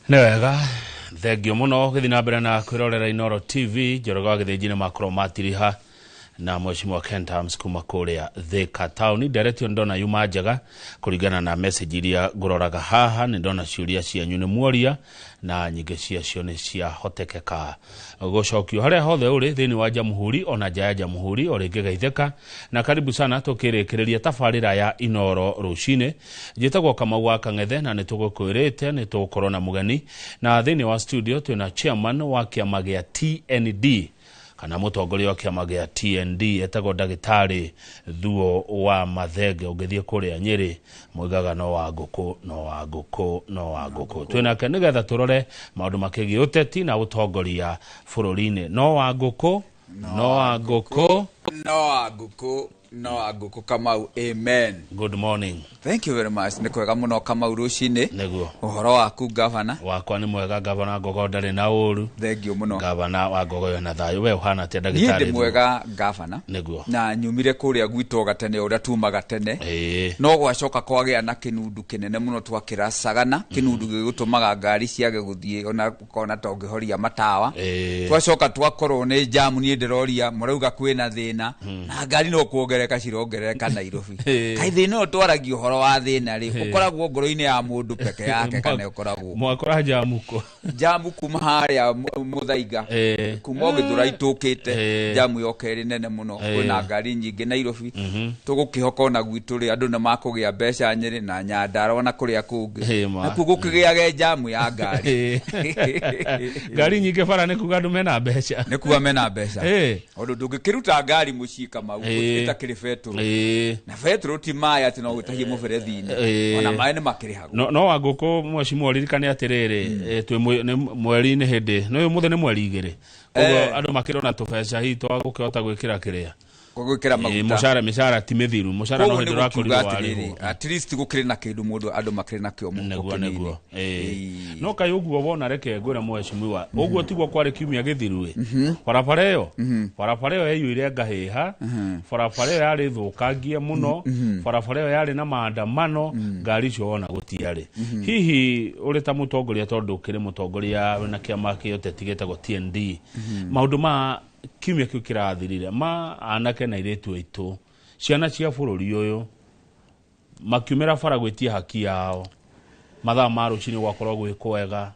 Newega thengio muno githina mbere na kwirorera Inoro TV Njoroge githijine makro matiriha na mheshimiwa Kentams kuma kuria Thika Town direction ndona yuma njaga kuringana na message iria nguroraga haha ni ndona ciuria cianyu ni muoria na nyingi ciacio ni cia hotekeka gucokio haria hothe uri thini wa jamhuri ona nja ya jamhuri ori ngegeitheka na karibu sana tukirikireria tafarira ya Inoro rucine njitagwo Kamau wa Kang'ethe na nitugukwirite nitukorwo na mugeni na thini wa studio twina chairman wa kiama gia TND kana Mũtongoria wa kiama gia TND etagwo Ndagĩtarĩ Thuo wa Mathenge ungithie kuria Nyeri moigaga no Wangũkũ twinake nigetha turore maundu makigi ũteti na ũtongoria bũrũri-inĩ no Wangũkũ Kamau. Amen. Good morning. Thank you very much. Ni kwega muno Kamau rucine. Neguo. Uhoro waku governor? Wakwa ni mwega governor Ngogo ndari na uru. Thank you muno. Governor wa Ngogo na thayo we uhana atia Ndagĩtarĩ? Ni mwega governor. Neguo. Na nyumire kuria gwito gatene uria tumaga tene. No gwacoka kwagĩa na kinundu kinene muno twakiracagana kinundu gigutumaga ngari ciage guthie ona kona tongihoria matawa. Twacoka twakorwo ni jamu ni ndiroria murauga kwina thina na ngari no kuongereka cirongereka Nairobi. Kaithe no twaragio horo wa thina ri ukoragwo ngoro-ini ya mundu peke yake kana ukoragwo mwakora jamu kuma haria Muthaiga kuma Githura itukite jamu yokeri nene muno kwina ngari nyingi Nairobi tugukihoka ona gwitu ri andu na makugia mbeca Nyeri na Nyandarua na kuria kungi na kugukigiage jamu ya ngari ngari nyingi bara ni kuga andu mena mbeca ni kuga mena mbeca ondu ndungikiruta ngari mucii Kamau itakiri fetro na fetro ti maya ati no gutahie muberethi-ini ona maĩ ni makirihagwo no Wangũkũ mheshimiwa ririkane atiriri twi mweri-ini hindi no muthe ni mweri 2 koguo andu makirona tubeca hi twa gukihota gwikira kiria gwikira maguta mishara ti mithiru mushara no hindu rakorirwo wari at least gukire na kindu mundu andu makire na kio neguo no kai uguo wona reke ngwira mheshimiwa uguo tigwo kwari kiumia githiru barabara iyo yeyuire ngahiha barabara iyo yari thukangie muno barabara iyo yari na maandamano ngari cio ona gutiari hihi uri ta mutongoria tondu kire mutongoria na kiama kio tetigitagwo TND maundu ma kiumia kiu kirathirire ma anake na iretu aitu ciana cia bũrũri uyu makiumira bara gwitia haki yao mathaa ma rucini gwakorwo gwikwega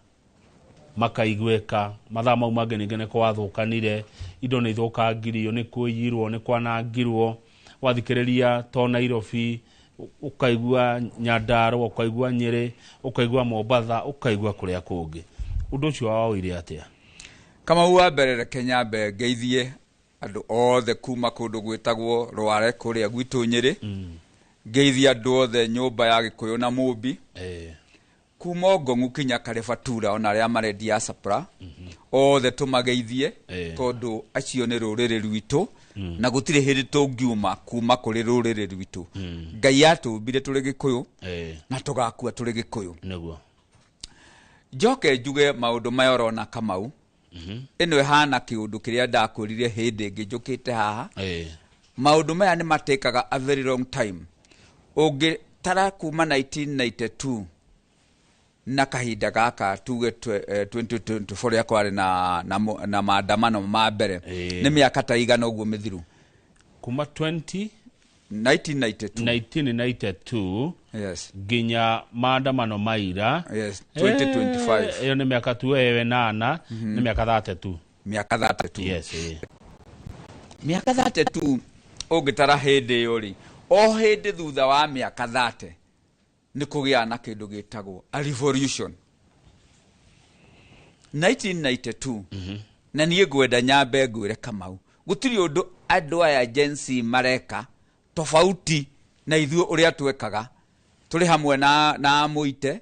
makaigweka mathaa mau mangĩ ningĩ nĩ kwathukanire indo nĩ ithukangirio nĩ kũiyirwo nĩ kwanangirwo wathikĩrĩria to Nairobi ukaigua Nyandarua ukaigua Nyeri ukaigua Mombasa ukaigua kuria kũngĩ ũndũ ũcio waoire atia Kamau wa mbere Kenya ngeithie andu othe kuma kundu gwitagwo Rware kuria gwitu Nyeri ngeithie andu othe nyumba ya Gikuyu na Mumbi kuma Ngong'u kinya Karibatura ona aria mare diaspora othe tumageithie tondu acio ni ruriri rwitu na gutire hindi tungiuma kuma kuri ruriri rwitu Ngai atumbire turi Gikuyu na tugakua turi Gikuyu neguo njoke njuge maundu maya urona Kamau ino hana kiundu kiria ndakurire hindi ngijukite haha maundu maya ni matekaga a very long time ungi tara kuma 1992 na kahinda gaka tuge 2024 ya kwari na maandamano ma mbere ni miaka ta igana uguo mithiru kuma 1992 yes ginya maandamano maira 2025 iyo ni miaka tu ewe nana ni miaka 32 yes miaka 32 ungitara hindi yori o hindi thutha wa miaka 30 ni kugia na kindu gitagwo a revolution 1992 na niĩ ngwenda nyambe ngwire Kamau gutiri undu andu aya agency mareka tofauti na ithuĩ uria twekaga tuli hamwe na Muite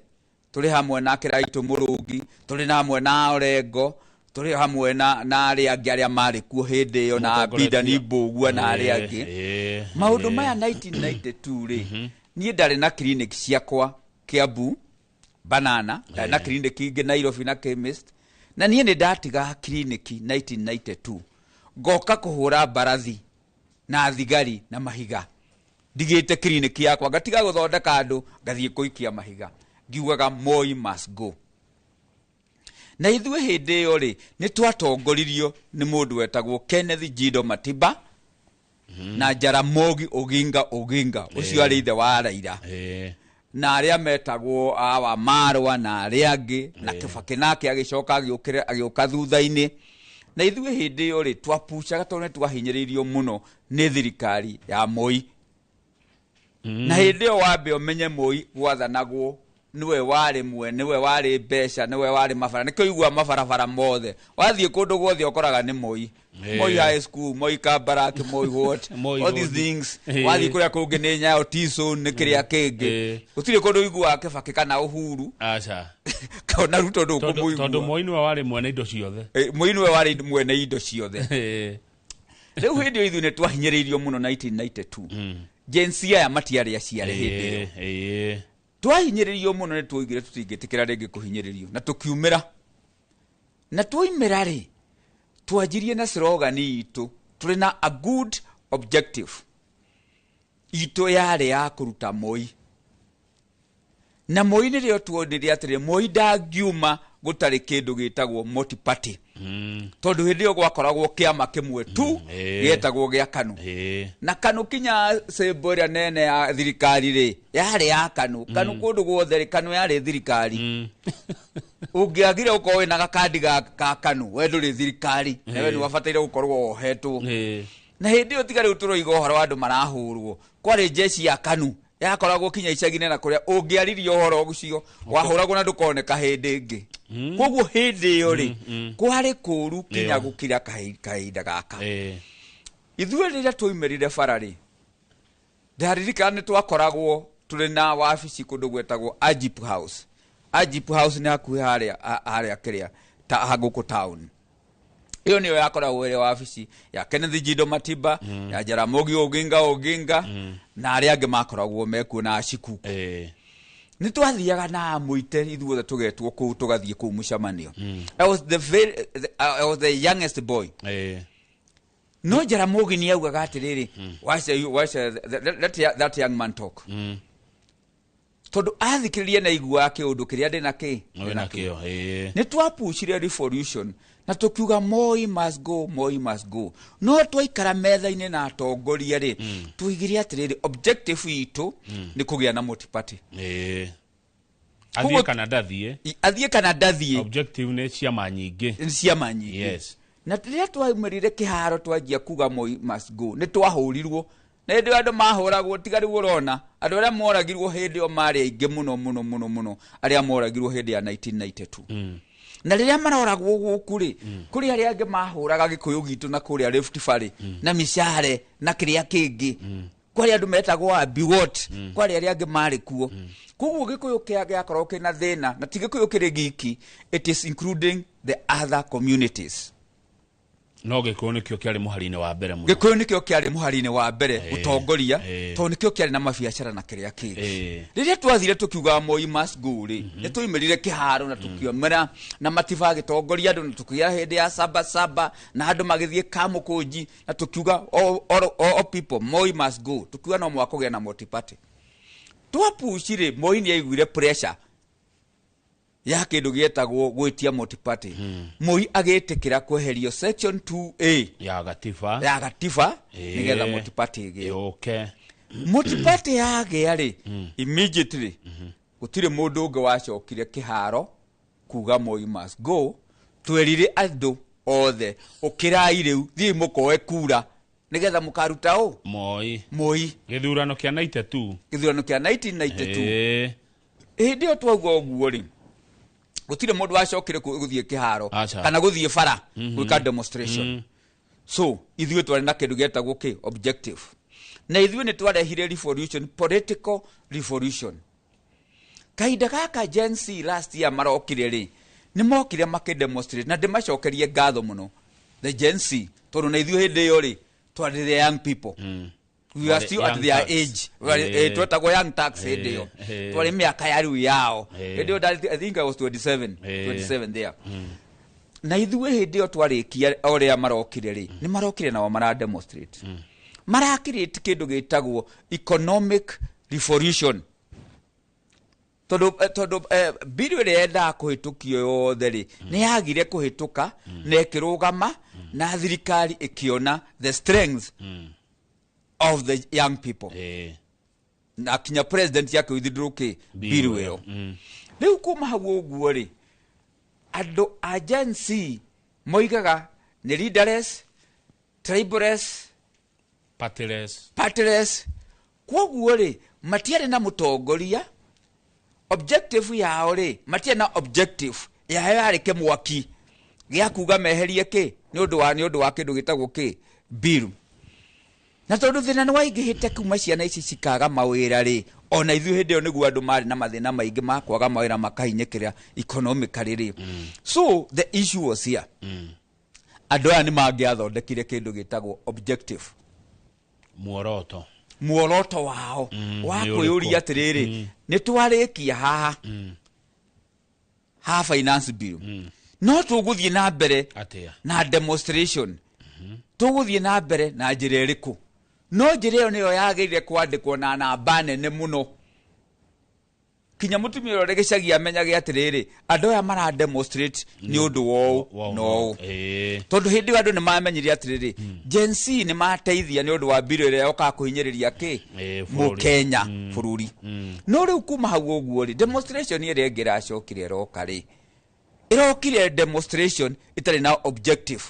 tuli hamwe na Kiraitu Murungi tuli hamwe na Orengo tuli hamwe na aria angĩ aria mari kuo hindi iyo na Bidani Mbugua na aria angĩ maundu maya 1992 ri niĩ ndari na clinic ciakwa Kiambu Banana na clinic ingĩ Nairobi na chemist na niĩ nĩ ndatiga clinic 1992 ngoka kuhura barathi na thigari na mahiga ndigite clinic yakwa ngatiga guthondeka andu ngathie kuikia mahiga ngiugaga Moi must go na ithuĩ hĩndĩ ĩyo rĩ nĩ twatongoririo nĩ mũndũ wetagwo Kenneth Jindo Matiba na Jaramogi Oginga ũcio arĩ ithe wa Raila na arĩa metagwo wa Marwa na arĩa angĩ na Kibaki nake agĩcoka agĩũka thutha-inĩ na ithuĩ hĩndĩ ĩyo rĩ twapucaga tondũ nĩ twahinyĩrĩirio mũno nĩ thirikari ya Moi na hĩndĩ ĩyo wambe ũmenye Moi gwathanagwo niwe warĩ niwe warĩ mbeca niwe warĩ mabara nĩkĩo igua mabarabara mothe wathiĩ kũndũ guothe ũkoraga nĩ Moi Moi High School Moi Kabarak Moi what all these things wathiĩ kũrĩa kũngĩ nĩ Nyayo Tiso nĩ kĩrĩa kĩngĩ gũtirĩ kũndũ igua Kibaki kana Uhuru aca kana Ruto ndũkũmũigua tondũ Moi niwe warĩ mwene indo ciothe Moi niwe warĩ mwene indo ciothe rĩu hĩndĩ ithuĩ nĩ twahinyĩrĩirio mũno 1992 Gen Z aya matiarĩ aciare hĩndĩ ĩyo twahinyĩrĩrio mũno nĩ twoigire tũtingĩtĩkĩra rĩngĩ kũhinyĩrĩrio na tũkiumĩra na twoimĩra rĩ twanjirie na slogan itũ tũrĩ na a good objective itũ yarĩ ya kũruta Moi na Moi nĩrĩo tuonire atĩrĩ Moi ndangiuma gũtarĩ kĩndũ gĩtagwo multi-party tondũ hĩndĩ ĩyo gwakoragwo kĩama kĩmwe tu gĩetagwo gĩa KANU na KANU kinya cembo ĩrĩa nene ya thirikari rĩ yarĩ ya KANU kũndũ guothe KANU yarĩ thirikari ũngĩagire ũkorwo wĩna gakandi ga KANU we ndũrĩ thirikari na we nĩ wabataire gũkorwo ohetwo na hĩndĩ ĩyo tiga rĩu tũroiga ũhoro wa andũ marahũrwo kwarĩ jeshi ya KANU yakoragwo kinya icagi-inĩ na kũrĩa ũngĩaririe ũhoro ũcio wahũragwo na ndũkoneka hĩndĩ ĩngĩ koguo hĩndĩ ĩyo rĩ kwarĩ kũũru kinya gũkira kahinda gaka ithuĩ rĩrĩa twoimĩrire bara rĩ ndaririkana nĩ twakoragwo tũrĩ na wabici kũndũ gwetagwo Ajip House nĩ hakuhĩ harĩa kĩrĩa Wangũkũ town iyo niyo yakoragwo ĩrĩ wabici ya Kenneth Jindo Matiba ya Jaramogi Oginga na arĩa angĩ makoragwo mekuo na Ashiku nĩ twathiaga na mũite ithuothe tũgetwo kũu tũgathiĩ kũu mũcemanio I was the youngest boy no Jaramogi nĩ augaga atĩrĩrĩ let that young man talk tondũ athikĩrĩria na igua kĩũndũ kĩrĩa ndĩ nakĩo nĩ twapucire revolution na tukiuga Moi must go no twaikara metha-inĩ na atongoria rĩ tuigire atĩrĩrĩ objective itũ nĩ kũgĩa na multi-party athiĩ kana ndathiĩ objective nĩ ciama nyingĩ yes na rĩrĩa twaumĩrire kĩharo twanjia kuga Moi must go nĩ twahũrirwo na hĩndĩ andũ mahũragwo tiga rĩu ũrona andũ arĩa moragirwo hĩndĩ ĩyo marĩ aingĩ mũno arĩa moragirwo hĩndĩ ya 1992 na rĩrĩa maroragwo gũkũ rĩ kũrĩ arĩa angĩ mahũraga gĩkũyũ gitũ na kũrĩa Rift Valley na micare na kĩrĩa kĩngĩ kwarĩ andũ metagwo Abiwot kwarĩ arĩa angĩ marĩ kuo koguo gĩkũyũ gĩakorwo kĩna thĩna na ti gĩkũyũ kĩrĩ giki it is including the other communities no gĩkũyũ nĩkĩo kĩarĩ mũhari-inĩ wa mbere mũno gĩkũyũ nĩkĩo kĩarĩ mũhari-inĩ wa mbere ũtongoria tondũ nĩkĩo kĩarĩ na mabiacara na kĩrĩa kĩngĩ rĩrĩa twathire tũkiuga Moi must go rĩ nĩ twoimĩrire kĩharo na tũkiumĩra na Matiba agĩtongoria andũ na tũkĩgera hĩndĩ ya saba na andũ magĩthiĩ Kamũkũnji na tũkiuga all people Moi must go tũkiuga no mwaka kũgĩa na multi-party twapucire Moi nĩ aiguire pressure ya kĩndũ gĩetagwo gwĩtia multi-party Moi agĩtĩkĩra kweherio section 2A ya gatiba nĩgetha multi-party ĩgĩe multi-party yagĩa rĩ immediately gũtirĩ mũndũ ũngĩ wacokire kĩharo kuga Moi must go twerire andũ othe ũkĩrai rĩu thiĩ mũkoe kura nĩgetha mũkaruta Moi gĩthurano kĩa 1992 hĩndĩ ĩyo twauga ũguo rĩ gũtirĩ mũndũ wacokire gũthiĩ kĩharo kana gũthiĩ bara gwĩka demonstration so ithuĩ twarĩ na kĩndũ gĩetagwo objective na ithuĩ nĩ twarehire revolution political revolution kahinda gaka Gen Z last year marokire rĩ nĩ mokire makĩdemonstrate na ndĩmacokerie ngatho mũno the Gen Z tondũ na ithuĩ hĩndĩ ĩyo rĩ twarĩ the young people we are still at their age twetagwo young tax hĩndĩ ĩyo twarĩ mĩaka ya rĩu yao hĩndĩ ĩyo I think I was 27 there na ithuĩ hĩndĩ ĩyo twarĩkia ũrĩa marokire rĩ nĩ marokire nao marademonstrate marakirĩte kĩndũ gĩtagwo economic revolution tondu bill ĩrĩa yendaga kũhĩtũkio yothe rĩ nĩ yagire kũhĩtũka na ĩkĩrũgama na thirikari ĩkĩona the strength of the young people na kinya president yake withdraw bill ĩyo rĩu kuma hau ũguo rĩ andũ a Gen Z moigaga nĩ leaderless, tribalist, partyless. Kwoguo rĩ matiarĩ na mũtongoria. Objective yao rĩ matiarĩ na objective yao yarĩ kĩmwaki gĩa kuga meherie nĩ ũndũ wa kĩndũ gĩtagwo bill. Na tondũ thĩna nĩ waingĩhĩte kuma ciana ici cikaga mawĩra rĩ ona ithuĩ hĩndĩ ĩyo nĩguo andũ marĩ na mathĩna maingĩ ma kwaga mawĩra makahinyĩkĩra economically rĩ. So the issue was here. Andũ aya nĩ mangĩathondekire kĩndũ gĩtagwo objective, muoroto wao wa kwĩyũria atĩrĩrĩ nĩ twarĩkia haha finance bill no tũgũthiĩ na mbere na demonstration, tũgũthiĩ na mbere na njĩra ĩrĩkũ? No njĩra ĩyo nĩyo yagĩrĩire kwandĩkwo na namba nene mũno kinya mũtumia ũrĩa gĩcagi amenyage atĩrĩrĩ andũ aya mara demonstrate nĩ ũndũ wao no tondũ hĩndĩ ĩyo andũ nĩ mamenyire atĩrĩrĩ Gen Z nĩ mateithia nĩ ũndũ wa bill ĩrĩa yoka kũhinyĩrĩria mũkenya bũrũri. No rĩu kuma hau ũguo rĩ demonstration ĩrĩa ĩngĩ ĩracokire ĩroka rĩ ĩrokire demonstration ĩtarĩ na objective.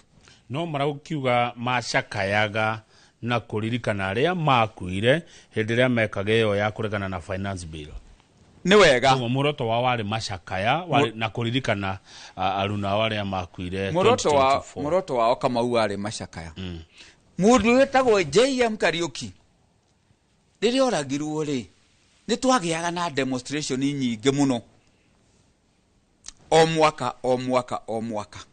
No maraukiuga macakayaga na kũririkana arĩa makuire hĩndĩ ĩrĩa mekaga ĩyo ya kũregana na finance bill. Nĩ wega muoroto wao warĩ macakaya na kũririkana aruna arĩa makuire 2024. Muoroto wao Kamau warĩ macakaya. Mũndũ wĩtagwo JM Kariuki rĩrĩa oragirwo rĩ nĩ twagĩaga na demonstration nyingĩ mũno o mwaka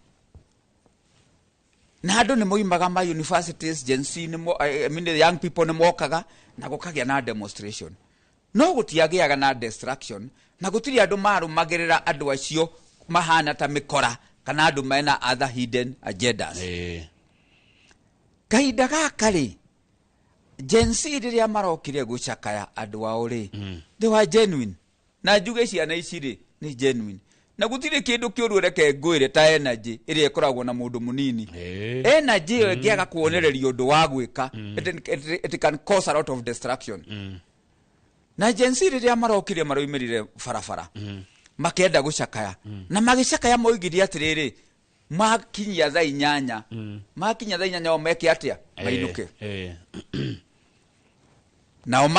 na andũ nĩ moimaga ma universities Gen Z young people nĩ mokaga na gũkagĩa na demonstration. No gũtiagĩaga na distraction na gũtirĩ andũ marũmagĩrĩra andũ acio mahana ta mĩkora kana andũ mena other hidden agendas. Kahinda gaka rĩ Gen Z rĩrĩa marokire gũcakaya andũ ao rĩ they were genuine na njuge ciana ici rĩ nĩ genuine na gũtirĩ kĩndũ kĩũru reke ngwĩre ta energy ĩrĩa ĩkoragwo na mũndũ mũnini. Energy ĩyo ĩngĩaga kuonereria ũndũ wa gwĩka it can cause a lot of distraction. Na Gen Z rĩrĩa marokire maroimĩrire barabara makenda gũcakaya na magĩcakaya moigire atĩrĩrĩ makinyia thaa 8 o meke atĩa mainũke nao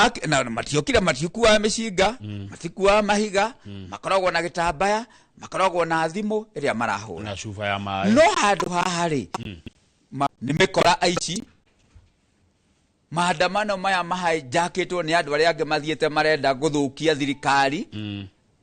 matiokire matikuwa mĩcinga matikuwa mahiga makoragwo na gĩtambaya makoragwo na thimũ ĩrĩa marahũra na cuba ya maĩ. No handũ haha rĩ nĩ mĩkora aici maandamano maya mahijakĩtwo nĩ andũ arĩa angĩ mathiĩte marenda gũthũkia thirikari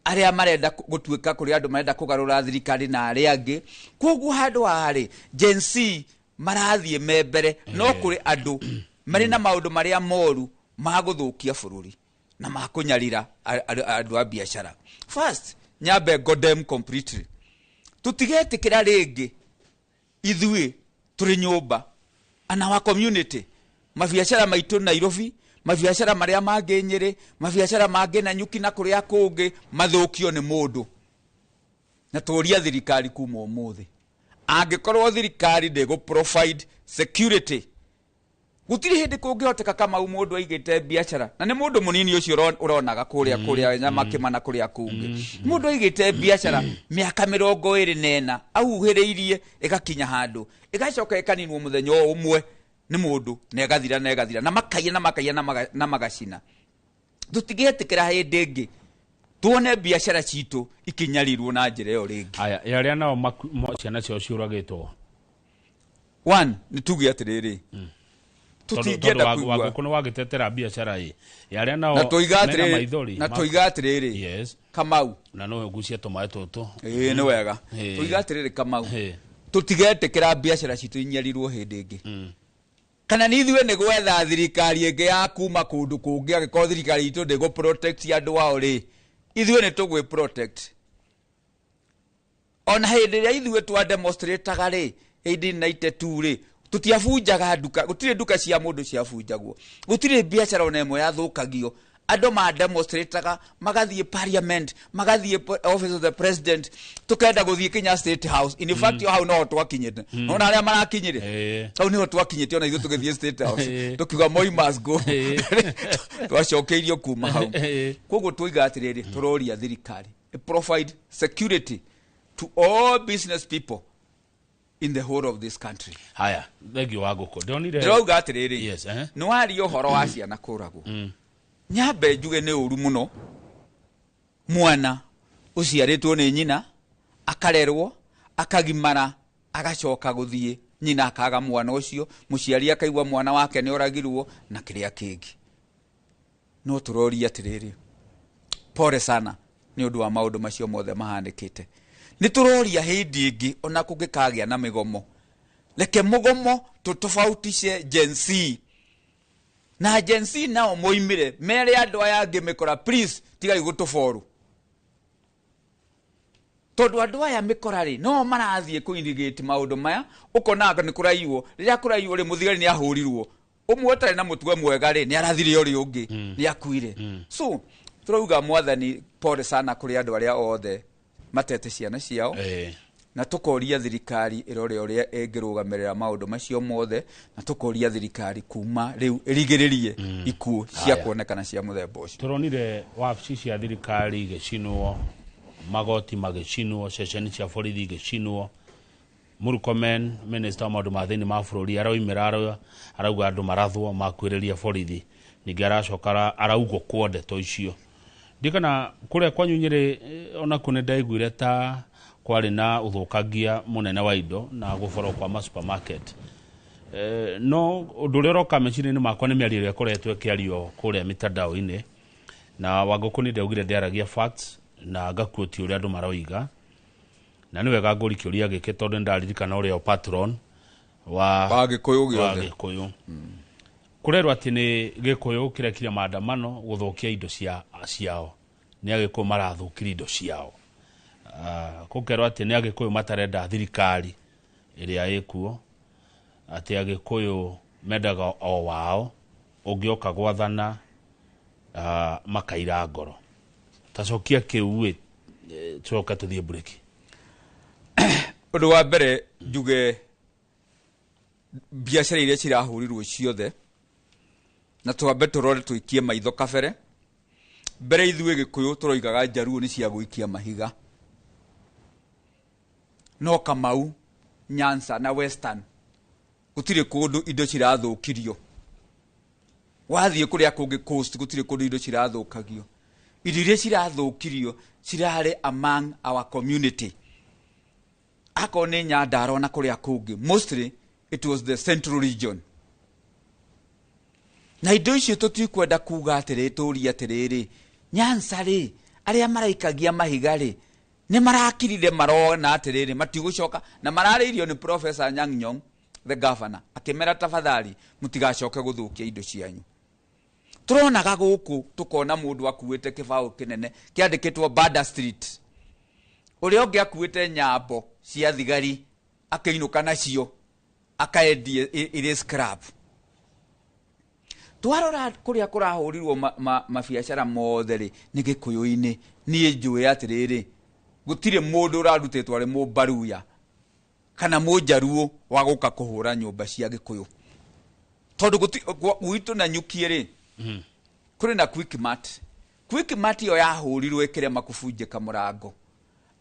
arĩa marenda gũtuĩka kũrĩ andũ marenda kũgarũra thirikari na arĩa angĩ. Kwoguo handũ harĩ Gen Z marathiĩ membere no kũrĩ andũ marĩ na maũndũ marĩa moru ma gũthũkia bũrũri na ma kũnyarira andũ a biacara. First nyambe godem completely tutigetĩkĩra rĩngĩ ithuĩ tũrĩ nyũmba ana wa community mabiacara maitũ Nairobi mabiacara marĩa mangĩ Nyĩrĩ mabiacara mangĩ Nanyuki na kũrĩa kũngĩ mathũkio nĩ mũndũ na tũria thirikari kuma ũmũthĩ angĩkorwo thirikari ndĩgũ provide security gũtirĩ hĩndĩ kũngĩhoteka Kamau mũndũ aigĩte biacara na nĩ mũndũ mũnini ũcio ũronaga kũrĩa nyama kĩmana kũrĩa kũngĩ mũndũ aigĩte biacara mĩaka 24 ahuhĩrĩirie ĩgakinya handũ ĩgacoka ĩkaninwo mũthenya ũmwe nĩ mũndũ na ĩgathira na makaiya na magacina. Tũtigetĩkĩra hĩndĩ ĩngĩ tuone biacara citũ ikinyarirwo na njĩra ĩyo rĩngĩ. Aya arĩa nao ciana cio ciũragĩtwo one nĩ tuge atĩrĩrĩ tutingĩenda kuigua Wangũkũ nĩ wagĩtetera biacara arĩa nao mena maithori na tuiga atĩrĩrĩ yes Kamau na no ngucia tũmaĩ tũtũ nĩ wega tuiga atĩrĩrĩ Kamau tũtigetĩkĩra biacara citũ inyarirwo hĩndĩ ĩngĩ kana nĩ ithuĩ nĩ gwetha thirikari ĩngĩ ya kuma kũndũ kũngĩ angĩkorwo thirikari itũ ndĩgũ protect andũ ao rĩ ithuĩ nĩ tũgwĩ protect. Ona hĩndĩ ĩrĩa ithuĩ twa demonstrataga rĩ 1892 rĩ tutiabunjaga nduka gũtirĩ nduka cia mũndũ ciabunjagwo gũtirĩ biacara ona ĩmwe yathũkagio ando ma demonstrataga magathie parliament magathie office of the president tukenda guthie Kenya State House in fact yo hau no twakinyite nona aria marakinyire hau niho twakinyite ona ithu tugithie State House tukiuga Moi must go twacokeirio kuma hau koguo tuiga atiriri turoria thirikari provide security to all business people in the whole of this country. Haya, thank you Wangũkũ. Ndĩrauga atĩrĩrĩ. Yes, nĩ waria ũhoro wa ciana kũragwo. Nyambe njuge nĩ ũru mũno. Mwana ũciarĩtwo nĩ nyina, akarerwo, akagimara, agacoka gũthiĩ, nyina akaga mwana ũcio, mũciari akaigua mwana wake nĩ oragirwo na kĩrĩa kĩngĩ. No tũroria atĩrĩrĩ. Pore sana nĩ ũndũ wa maũndũ macio mothe mahanĩkĩte. Nituroria hindi ingi ona kungikagĩa na migomo leke mugomo tutofautishe Gen Z na Gen Z nao moimire mere andu aya angi mikora please tigai gutoforu tondu andu aya mikora ri no marathie kuirigate maundu maya ukona ni kuraiwo riria kuraiwo ri muthigari ni ahurirwo umwe tare na mutwe mwega ri ni arathire uri ungi ni akuire so turauga mwathani pore sana kuri andu aria othe matete ciana ciao na tukoria thirikari irore uria engirugamirira maundu macio mothe na tukoria thirikari kuma riu irigiririe ikuo cia kuonekana cia muthemba ucio turonire wabici cia thirikari gicinwo magoti magicinwo ceceni cia borithi gicinwo Murkomen minister wa maundu ma thiini ma bururi aroimira arauga andu marathwo makwiriria borithi ningi aracokara araugwo kwonde to icio ndikana kuria kwanyu Nyeri ona kune ndaiguire ta kwari na uthukagia munene wa indo na gũborwo kwa supermarket no undu ria roka mecini-ini makwa ni miario ria koretwo kiario kuria mitandao-ini na Wangũkũ ni ndaugire ndiaragia facts na ngakuotia uria andu maroiga na ni wega ngũrikiuria gĩkĩ tondu ndaririkana uria patron wa Gĩkũyũ giothe kurerwo ati ni Gĩkũyũ kirekire maandamano guthukia indo ciao ni Agĩkũyũ marathukirie indo ciao kukerwo ati ni Agĩkũyũ matarenda thirikari iria ikuo ati Agĩkũyũ mendaga o wao ungioka gwathana makaira ngoro tacokia kiuwe coka tuthie break undu wa mbere njuge biacara iria cirahurirwo ciothe na twambe turore tuikie maitho kabere mbere ithuĩ Gĩkũyũ turoigaga Jaruo ni cia guikia mahiga no Kamau Nyanza na Western gutire kundu indo cirathukirio wathie kuria kungi coast gutire kundu indo cirathukagio indo iria cirathukirio cirare among our community akone Nyandarua na kuria kungi mostly it was the central region na indo icio tutikwenda kuga atirĩ tũria atirĩrĩ Nyanza rĩ aria maraikagia mahiga rĩ ni marakirire marona atirĩrĩ matigũcoka na mararĩirio ni Professor Anyang' Nyong'o the governor akimera tafadhali mutigacoke guthukia indo cianyu turonaga guku tukona mundu akuite kibao kinene kiandikitwo Bada Street uria ungi akuite nyambo cia thigari akainuka nacio akaendie ire scrap twarora kuria kurahurirwo mabiacara mothe ri ni Gĩkũyũ-ini nie njũĩ atirĩrĩ gutire mundu urarutĩtwo ari mũbaruya kana mũjaruo wa guka kuhura nyumba cia Gĩkũyũ tondu gwitu na nyukie ri kuri na quick mart yo yahurirwo ikire makubunje kamurango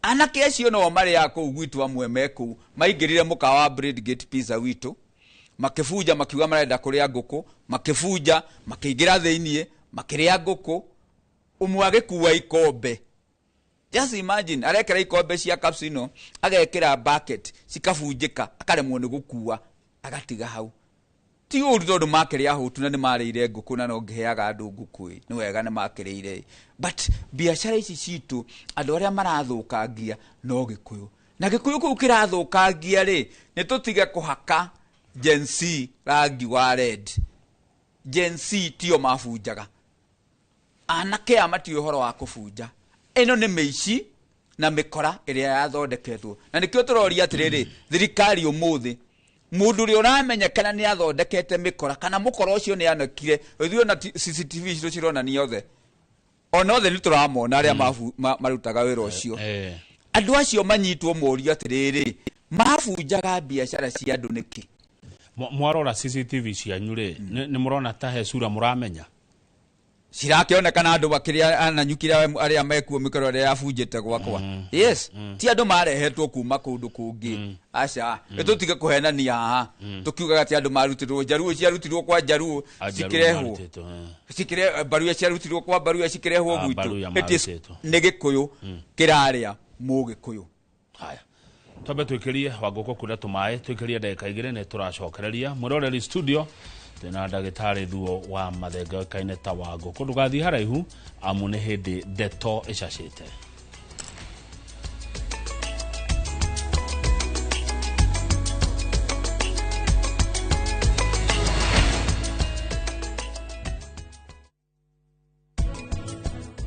anake acio no mari yako gwitu amwe meku maingirire mukawa Bread Gate Pizza witu makifuja makiuga marenda kuria ngũkũ makifuja makiingira theinie makiria ngũkũ umwe agikuwa ikombe just imagine arekera ikombe cia capsino agekira bucket cikabunjika akaremwo ni gukua agatiga hau ti uru tondu makiria hutu na ni marĩire ngũkũ na no ngiheaga andu ngũkũ ni wega ni makĩrĩire but biacara ici citu andu aria marathukangia no Gĩkũyũ na Gĩkũyũ kũu kĩrathukangia ri ni tutige kuhaka Gen Z rangi wa red Gen Z tio mabunjaga anake amati uhoro wa kufunja eno ni meici na mikora iria yathondeketwo na nikio turoria atiriri thirikari umuthi mundu ri uramenyekana ni athondekete mikora kana mukora ucio ni anakire ithuĩ na CCTV icio cirona ni othe ona othe ni turamona aria marutaga wira ucio andu acio manyitwo morio atiriri mabunjaga biacara cia andu niki mwarora CCTV cianyu ri ni murona ta he sura muramenya cirakionekana andu bakiria ananyukira aria mekuo mikoro aria yabunjite gwakwa yes ti andu marehetwo kuma kundu kungi aca tutige kuhenania haha tukiugaga ati andu marutirwo Jaruo ciarutirwo kwa Jaruo cikire Baruya ciarutirwo kwa Baruya cikirehwo gwitu ni Gikuyu kiraria Mugikuyu haya Tobe tuikirie Wangũkũ kuna tumae tuikirie ndagika igire ne turacokereria muroreri studio tena ndagitari Thuo wa Mathenge kaine ta Wangũkũ ndugathi haraihu amu ni hindi ndeto icacite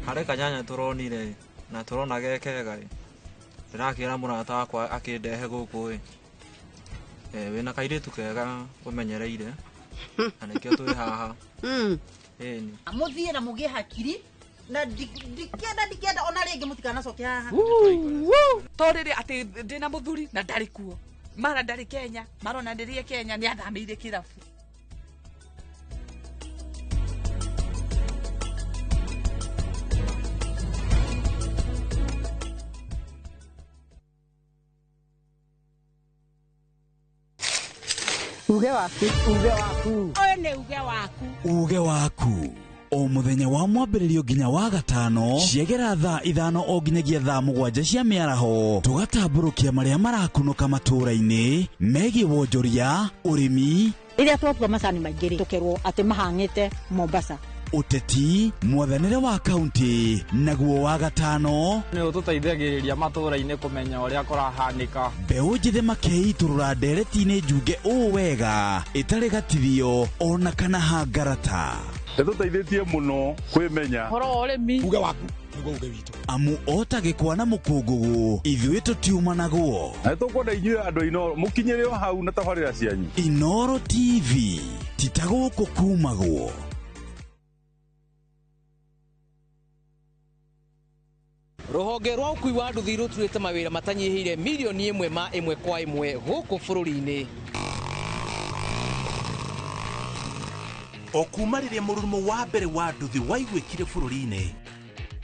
Hare kanyanya turonire na turona gekega ndirakira murata wakwa akindehe guku wina kairitu kega umenyereire anekio twi haha ni muthie na mugie hakiri na dikenda ona ringi mutikana coke haha torire ati ndina muthuri na ndari kuo mara ndari Kenya marona ndirie Kenya ni athamiire kirabu uge waku one uge waku o muthenya wa mwambĩrĩrio nginya wa gatano ciegera thaa 5 o nginyagia thaa 7 cia mĩaraho tugatambũrũkia marĩa marakunũka matũũra-inĩ megiĩ wonjoria ũrĩmi iria twatua macani maingĩ tukerwo atĩ mahang'ĩte Mombasa Ũteti mwathanĩre wa kaunti naguo wa gatano nĩ ũtũteithagĩrĩria matũũra-inĩ kũmenya ũrĩa kũrahanĩka mbeũ njĩthĩ makeitũrũra ndereti-inĩ njunge ũũ wega ĩtarĩ gatithio ona kana hangarata nĩtũteithĩtie mũno kwĩmenya horo ũrĩmi uge waku uge witũ amu ota gĩkwa na mũkũngũgũ ithuĩ tũtiuma naguo na nĩtũkwenda inyuĩ andũ a Inooro mũkinyĩre o hau na tabarĩra cianyu Inooro TV titagũkũ kumagwo Ruhonge rwa ukui wa nduthi ruturite mawira matanyihire milioni 1 ma 1 kwa 1 guku bururi-ini okuma riria mururumo wa mbere wa nduthi waigwikire bururi-ini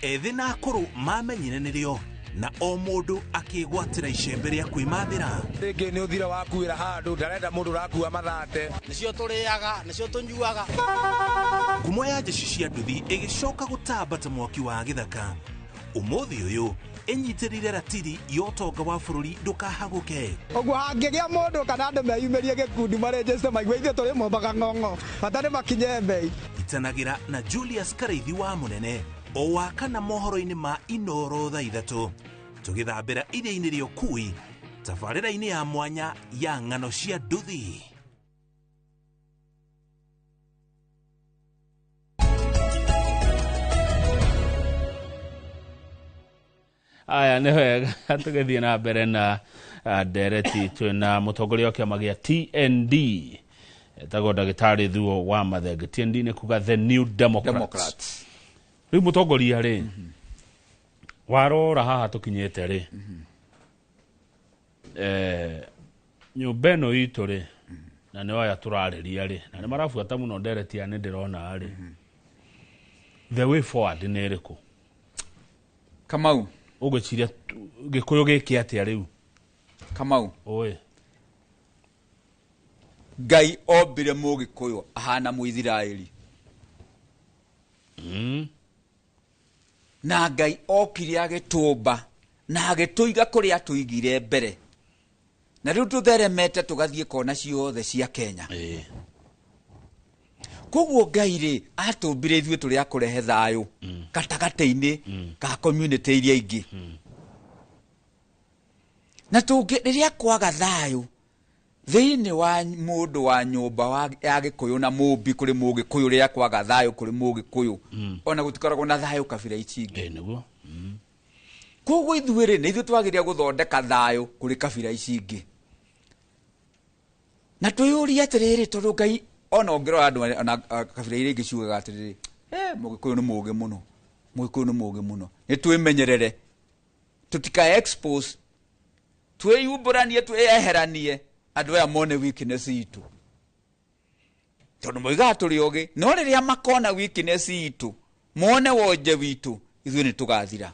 ethi na akuru mamenyire nirio na o mundu akigwatira icembe ria kwimathira ringi ni uthira wakuira handu ndarenda mundu rakua mathate nicio turiaga nicio tunyuaga ngumo ya jeshi cia nduthi igicoka gutambata mwaki wa githaka umuthi uyu enyitirire ratiri yotonga wa bururi ndukahaguke ogwo hangigia mundu kana andu meyumirie gikundi marejeste maigwa ithe turi mombaga ng'ong'o batari makinye mbei itanagira na Julius Kareithi wa munene o wakana mohoro-ini ma Inooro thaa 3 tugithambira iria-ini ria ukui tabarĩra-ini ya mwanya ya ng'ano cia nduthi aya nĩ wega tũgĩthiĩ na mbere na ndereti twĩna mũtongoria wa kĩama gĩa TND etagwo ndagĩtarĩ Thuo wa Mathenge TND nĩ kuga the new Democrats rĩu mũtongoria rĩ warora haha tũkinyĩte rĩ nyũmba ĩno itũ rĩ na nĩ aya tũrarĩria rĩ na nĩ marabuata mũno ndereti ya nĩ ndĩrona rĩ the way forward nĩ ĩrĩkũ Kamau ugiciria Gikuyu giki atia riu Kamau oe Ngai ombire Mugikuyu ahana Muithiraeli na Ngai okire agĩtũmba na agĩtũiga kũrĩa tũigire mbere na rĩu tũtheremete tũgathiĩ kona ciothe cia Kenya koguo Ngai rĩ atũmbire ithuĩ tũrĩ a kũrehe thayũ gatagatĩ-inĩ ka community iria ingĩ na tũngĩ rĩrĩa kwaga thayũ thĩinĩ wa mũndũ wa nyũmba ya Gĩkũyũ na mũmbi kũrĩ Mũgĩkũyũ rĩrĩa kwaga thayũ kũrĩ Mũgĩkũyũ ona gũtikoragwo na thayũ kabira ici ingĩ nĩguo koguo ithuĩ rĩ nĩ ithuĩ twagĩrĩire gũthondeka thayũ kũrĩ kabira ici ingĩ na twĩyũria atĩrĩrĩ tondũ Ngai ona ũngĩrora andũ ona kabira iria ingĩ ciugaga atĩrĩrĩ Mũgĩkũyũ nĩ mũũgĩ mũno, Mũgĩkũyũ nĩ mũũgĩ mũno. Nĩ twĩmenyerere tũtika expose, twĩyumbũranie twĩyeheranie andũ aya mone weakness itũ, tondũ moigaga tũrĩ ũgĩ, no rĩrĩa makona weakness itũ mone wonje witũ ithuĩ nĩ tũgathira.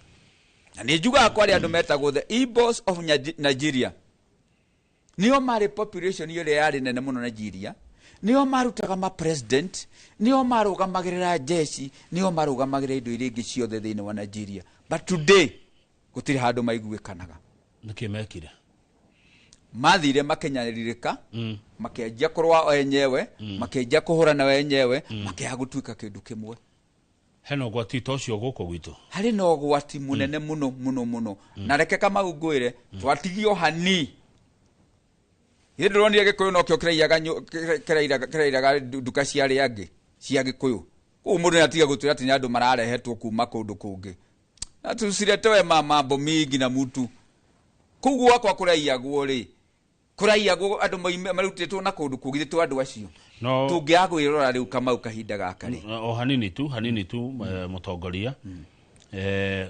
Na nĩ njugaga kwarĩ andũ metagwo the Igbos of Nigeria, nĩo marĩ population ĩrĩa yarĩ nene mũno Nigeria, nĩo marutaga ma president, nĩo marũgamagĩrĩra jeshi, nĩo marũgamagĩrĩra indo iria ingĩ ciothe thĩinĩ wa Nigeria, but today gũtirĩ handũ maiguĩkanaga. Nĩkĩ mekire? Mathire makenyarirĩka, makĩanjia kũrũa wenyewe, makĩanjia kũhũrana wenyewe, makĩaga gũtuĩka kĩndũ kĩmwe. Hena ũgwati ta ũcio gũkũ gwitũ? Harĩ na ũgwati mũnene mũno mũno mũno. Na reke Kamau ngwĩre twatigio hani. Hĩndĩ ndĩronire Gĩkũyũ nokĩo kĩrairaga nduka cia arĩa angĩ cia Gĩkũyũ. Kũu mũndũ nĩatiga gũtwĩra atĩ nĩ andũ mararehetwo kuma kũndũ kũngĩ. Na tuciretewe mambo mingi na mutu. Kũu gwakwa kũraiyagwo rĩ, kũraiyagwo andũ marutĩtwo na kũndũ kũngĩ tũ andũ acio. No tũngĩagwĩrora rĩu Kamau kahinda gaka rĩ. O hanini tu mũtongoria.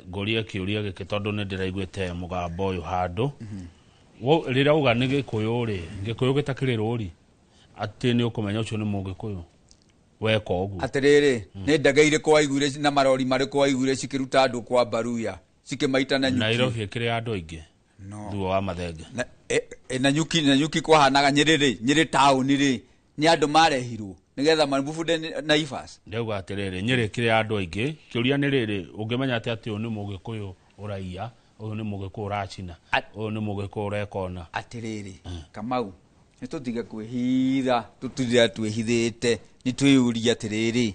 Ngũria kĩũria gĩkĩ tondũ nĩ ndĩraiguĩte mũgambo ũyũ handũ. Rĩrĩa uga nĩ Gĩkũyũ rĩ, Gĩkũyũ gĩtakĩrĩ rũri atĩ nĩ ũkũmenya ũcio nĩ Mũgĩkũyũ weka ũguo. Atĩrĩrĩ, nĩ ndege irĩkũ waiguire na marori marĩkũ waiguire cikĩruta andũ kwa Baruya cikĩmaita na nyuki? Nairobi ĩkĩrĩ andũ aingĩ. Thuo wa Mathenge. Na nyuki kwahanaga Nyĩrĩ taũni rĩ, nĩ andũ marehirwo nĩgetha mabubude Naivas. Ndauga atĩrĩrĩ, Nyĩrĩ ĩkĩrĩ andũ aingĩ, kĩũria nĩ rĩrĩ, ũngĩmenya atĩ ũyũ nĩ Mũgĩkũyũ ũraiya, ũyũ nĩ Mũgĩkũyũ ũracina, ũyũ nĩ Mũgĩkũyũ ũrekona? Atĩrĩrĩ, Kamau, nĩ tũtige kwĩhitha, tũtire twĩhithĩte, nĩ twĩyũria atĩrĩrĩ,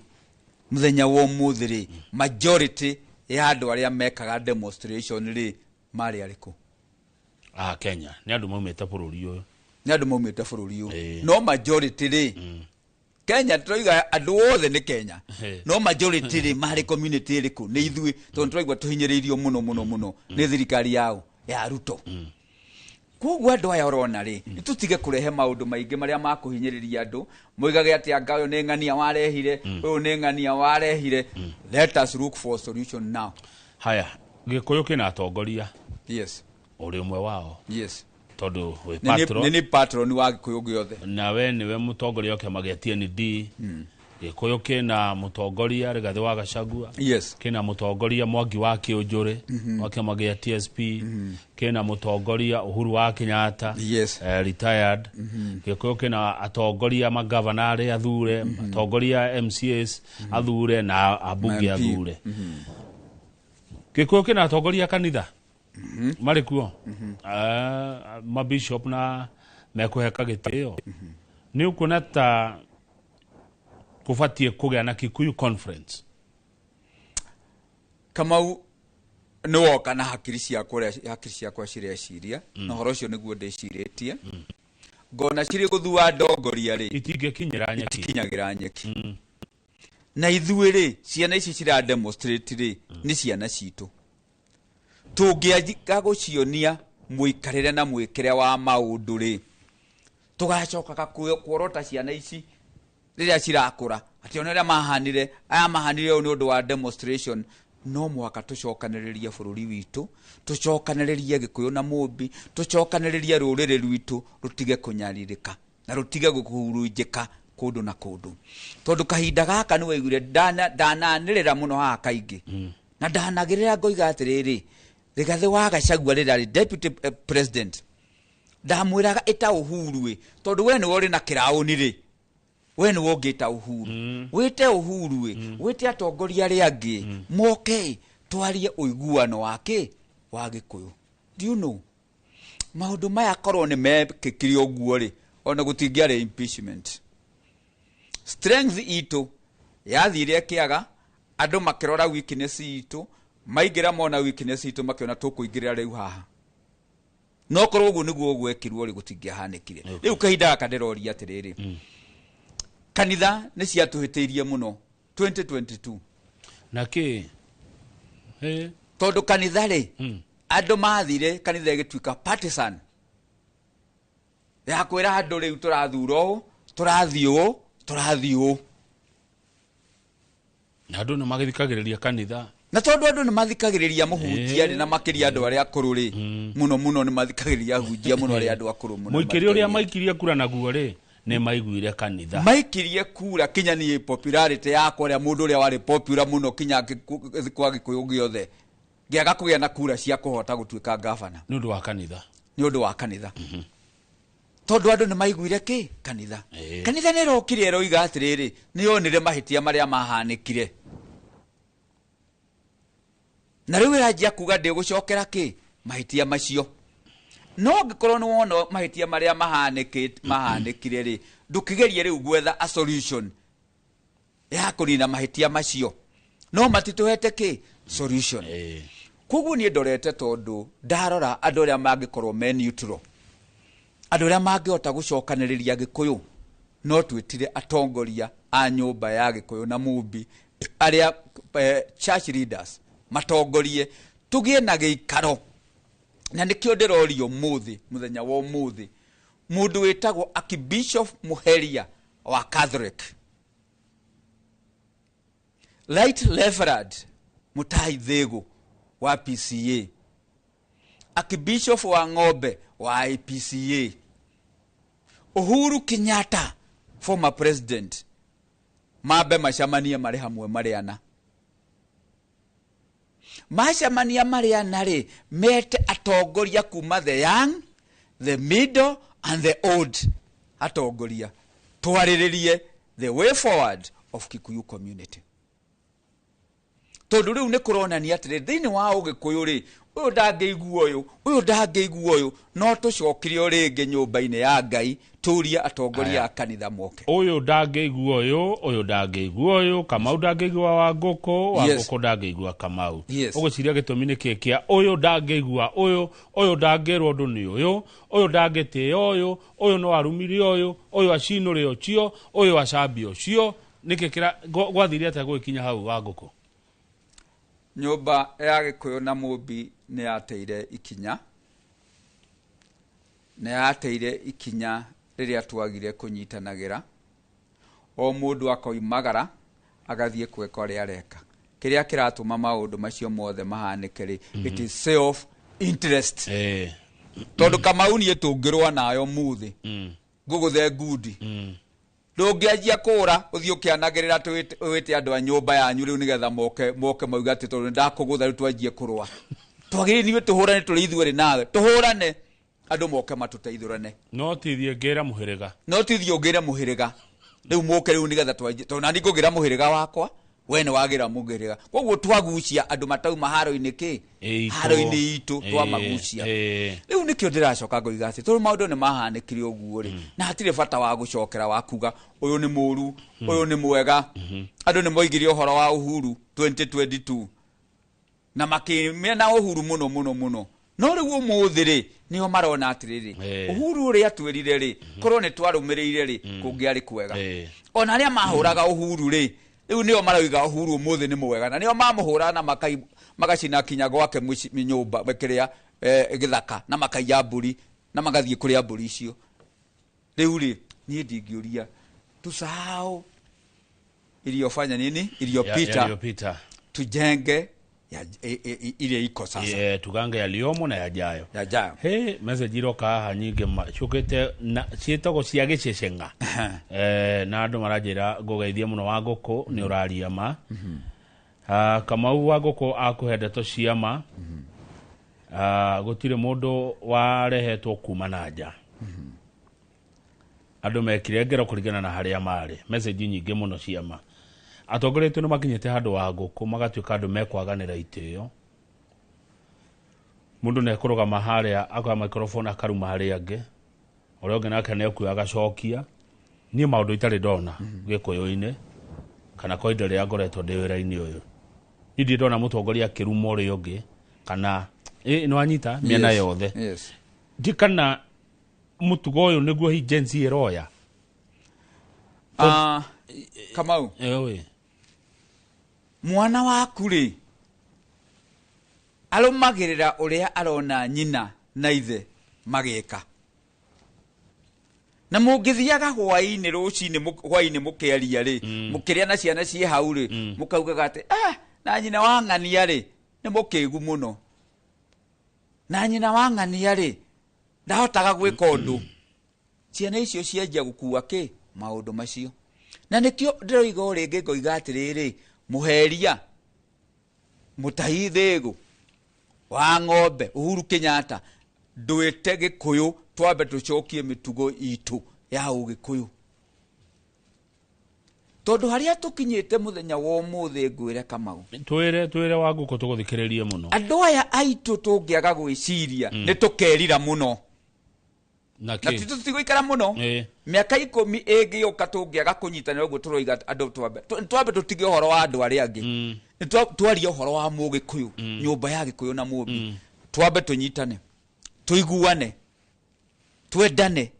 mũthenya wa ũmũthĩ rĩ, majority ya andũ arĩa mekaga demonstration rĩ, marĩ arĩkũ? Kenya, nĩ andũ maumĩte bũrũri ũyũ. Nĩ andũ maumĩte bũrũri ũyũ. No majority rĩ, Kenya tũroiga andũ othe nĩ Kenya. No majority rĩ marĩ community ĩrĩkũ? Nĩ ithuĩ, tondũ tũraigua tũhinyĩrĩirio mũno nĩ thirikari yao ya Ruto. Koguo andũ aya ũrona rĩ, nĩ tũtige kũrehe maũndũ maingĩ marĩa makũhinyĩrĩria andũ, moigage atĩ anga ũyũ nĩ ng'ania warehire, ũyũ nĩ ng'ania warehire. Let us look for a solution now. Haya, Gĩkũyũ kĩna atongoria. Yes. Ũrĩ ũmwe wao. Yes. Tondũ wĩ patron. Nĩ patron wa Gĩkũyũ gĩothe. Nawe nĩwe mũtongoria kĩama gĩa TND. Gĩkũyũ kĩna mũtongoria Rigathĩ wa Gachagua. Yes. Kĩna mũtongoria Mwangi wa Kĩũnjũrĩ wa kĩama gĩa TSP. Kĩna mũtongoria Uhuru wa Kenyatta. Yes. Retired. Gĩkũyũ kĩna atongoria magavana arĩa athure, atongoria MCAs athure na abunge athure. Gĩkũyũ kĩna atongoria kanitha. Marĩ kuo. Mabishop na mekũheka gĩtĩo. Nĩ ũkuona ta kũbatiĩ kũgĩa na Kikuyu conference. Kamau nĩ woka na hakiri ciakwa cireciria, na ũhoro ũcio nĩguo ndĩcirĩtie. Ngona cirĩ gũthua ndongoria rĩ, itingĩkinyagĩra nyeki. Na ithuĩ rĩ, ciana ici cirademonstrate rĩ, nĩ ciana citũ. Tũngĩaga gũcionia mũikarĩre na mwĩkĩre wa maũndũ rĩ, tũgacokaga kuorota ciana ici rĩrĩa cirakũra atĩ ona rĩrĩa mahanire ũyũ nĩ ũndũ wa demonstration. No mwaka tũcokanĩrĩrie bũrũri witũ, tũcokanĩrĩrie Gĩkũyũ na Mũmbi, tũcokanĩrĩrie rũrĩrĩ rwitũ rũtige kũnyarirĩka na rũtige gũkũhurunjĩka kũndũ na kũndũ. Tondũ kahinda gaka nĩ waiguire ndananĩrĩra mũno haha kaingĩ, na ndanagĩrĩra ngoiga atĩrĩrĩ, Rigathĩ wa Gachagua rĩrĩa arĩ deputy president, ndamwĩraga ĩta Uhuru tondũ we nĩwe ũrĩ na kĩraũni rĩ, we nĩwe ũngĩta Uhuru, wĩte Uhuru wĩte atongoria arĩa angĩ moke twarie ũiguano wa Gĩkũyũ. Do you know, maũndũ maya korwo nĩ mekĩkire ũguo rĩ, ona gũtingĩarĩ impeachment. Strength itũ yathire kĩaga, andũ makĩrora weakness itũ, maingĩra mona weakness itũ makĩona tũkũingĩrĩra rĩu haha. No korwo ũguo nĩguo gwekirwo rĩ, gũtingĩahanĩkire. Rĩu kahinda gaka ndĩroria atĩrĩrĩ, kanitha nĩ ciatũhĩtĩirie mũno 2022. Nakĩ? Tondũ kanitha rĩ, andũ mathire kanitha ĩgĩtuĩka partisan. ya kwira andu riu turathuro turathio na andu ni magithikagiriria kanitha na tondu andu ni mathikagiriria muhunjia na makiria andu aria akuru ri muno ni mathikagiriria hunjia muno aria andu akuru muno muikiria uria maikirie kura naguo ri ni maiguire kanitha maikirie kura kinya ni popularity yakwa ria mundu uria wari popular muno kinya kwa Gikuyu giothe ngiaga kugia na kura cia kuhota gutuika gavana ni undu wa kanitha tondu andu ni maiguire ki kanitha kanitha ni rokire roiga atiriri ni onire mahitia maria mahanikire na riu irajia kuga ndi gucokera ki mahitia macio no ngikorwo ni wona mahitia maria mahanikire ri ndukigerie riu gwetha a solution ya kurina mahitia macio no matituhete ki solution koguo ni ndorete tondu ndarora andu aria mangikorwo me neutral andu aria mangihota gucokaniriria Gikuyu no twitire atongoria a nyumba ya Gikuyu na mumbi aria church leaders matongorie tugie na giikaro na nikio ndirorio muthenya wa umuthi mundu witagwo Archbishop Muheria wa Catholic, Light Reverend Mutai Thego wa PCA, Archbishop wa Ng'ombe wa IPCA, Uhuru Kenyatta former president, mabe macamania mari hamwe mariana macamania mariana ri mete atongoria kuma the young, the middle and the old, atongoria twariririe the way forward of Kikuyu community. Tondu riu ni kuronania atiri thiini wa Ugikuyu ri uyu ndangeigua uyu no tucokirio ringi nyumba-ini ya Ngai turie atongoria a kanitha moke uyu ndangeigua uyu Kamau ndangeigua Wangũkũ ndangeigua Kamau uguciria gitumi ni kikia uyu ndangeigua uyu ndangerwo undu ni uyu ndangitio uyu no arumirie uyu acinure ucio uyu acambia ucio nikikira gwathiri ata gwikinya hau Wangũkũ. Nyumba ya Gikuyu na mumbi ni yateire ikinya riria twagire kunyitanagira o mundu akoimagara agathie kweka uria areka kiria kiratuma maundu macio mothe mahanike ri it is self interest tondu Kamau nie tungirwa nayo muthi nguguthe ngudi ndungianjia kura uthii ukianagirira twite andu a nyumba yanyu riu nigetha moke mauga ati tondu ndakugutha riu twanjie kurwa twagiri niwe tuhurane turi ithueri nawe tuhurane andu moke matuteithurane no tithie ngira muhiriga riu moke riu nigetha twanjie tondu nani ngugira muhiriga wakwa wene wagira muhiriga koguo twagucia andu matauma haro-ini ki haro-ini itu twamagucia riu nikio ndiracoka ngoiga ati tondu maundu ni mahanikire uguo ri na hatire bata wa gucokera wakuga uyu ni muru uyu ni mwega andu ni moigire uhoro wa Uhuru 2022 na makimena Uhuru muno no riu umuthi ri nio marona atiriri Uhuru ri atwirire ri korwo ni twarumirire ri kungiari kwega ona aria mahuraga Uhuru ri riu nio marauga Uhuru umuthi ni mwega na nio mamuhura na magacina kinya gwake nyumba bekiria githaka na makaiya mburi na magathie kuria mburi icio riu ri nie ndingiuria tusahau iliyofanya nini iliyopita tujenge ile iko sasa tugange yaliomo na yajayo message iroka haha nyinge cukite na cietogo cia gicecenga na andu marajira ngugeithia muno Wangũkũ ni uraria ma Kamau Wangũkũ akuhendeto Ciama gutire mundu warehetwo kuma na nja andu mekire ngero kuringana na haria mari message nyinge muno Ciama atongoretwe no makinyete handu Wangũkũ magatuika andu mekwaganira itio mundu ne kurugama haria akwa microphone akaruma haria ange uria ungi nake ne kuya agacokia nie maundu itari ndona Gikuyu-ini kana koinde ria ngoretwo ndi wira-ini uyu ndi ndona mutongoria kiruma uria ungi kana no anyita miena yothe ndikana mutugo uyu niguo hijenzi eroya Kamau mwana waku ri arumagirira uria arona nyina na ithe magika na mũngĩthiaga hwaĩ-inĩ hwaĩ-inĩ mũkĩaria rĩ mũkĩrĩa na ciana ciĩ hau rĩ mũkaugaga atĩ na nyina wa ng'ania rĩ nĩ mũkĩgu mũno na nyina wa ng'ania rĩ ndahotaga gwĩka ũndũ ciana icio cianjia gũkua maũndũ macio na nĩkĩo ndĩroiga rĩngĩ ngoiga atĩrĩrĩ mũheria mũtahi thĩgũ wa ng'ombe Uhuru Kenyatta ndwĩte Gĩkũyũ twambe tũcokie mĩtugo itũ ya Ũgĩkũyũ tondũ harĩa tũkinyĩte mũthenya wa ũmũthĩ ngwĩre Kamau twĩre Wangũkũ tũgũthikĩrĩrie mũno andũ aya aitũ tũngĩaga gwĩciria nĩ tũkerira mũno na tũtigũikara mũno mĩaka 10 ĩngĩũka tũngĩaga kũnyitanĩra ũguo tũroiga andũ twambe tũtige ũhoro wa andũ arĩa angĩ twarie ũhoro wa Mũgĩkũyũ nyũmba ya Gĩkũyũ na Mũmbi twambe tũnyitane tũiguane twendane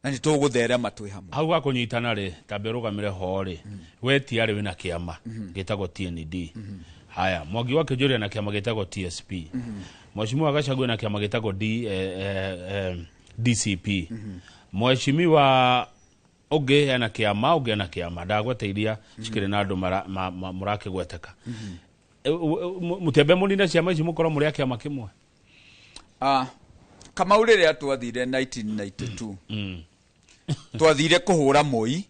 na nĩtũgũtherema twĩ hamwe hau ga kũnyitana rĩ tambe rũgamire ho rĩ wetiarĩ wĩna kĩama gĩtagwo TND haya Mwangi wa Kĩnjũria na kĩama gĩtagwo TSP Mheshimiwa Gachagua na kĩama gĩtagwo DCP Mheshimiwa ũngĩ na kĩama ndagweteithia cikĩrĩ na andũ mũrakĩgweteka mũtembe mũnina ciama ici mũkorwo mũrĩ kĩama kĩmwe Kamau rĩrĩa twathire 1992 twathire kũhũra Moi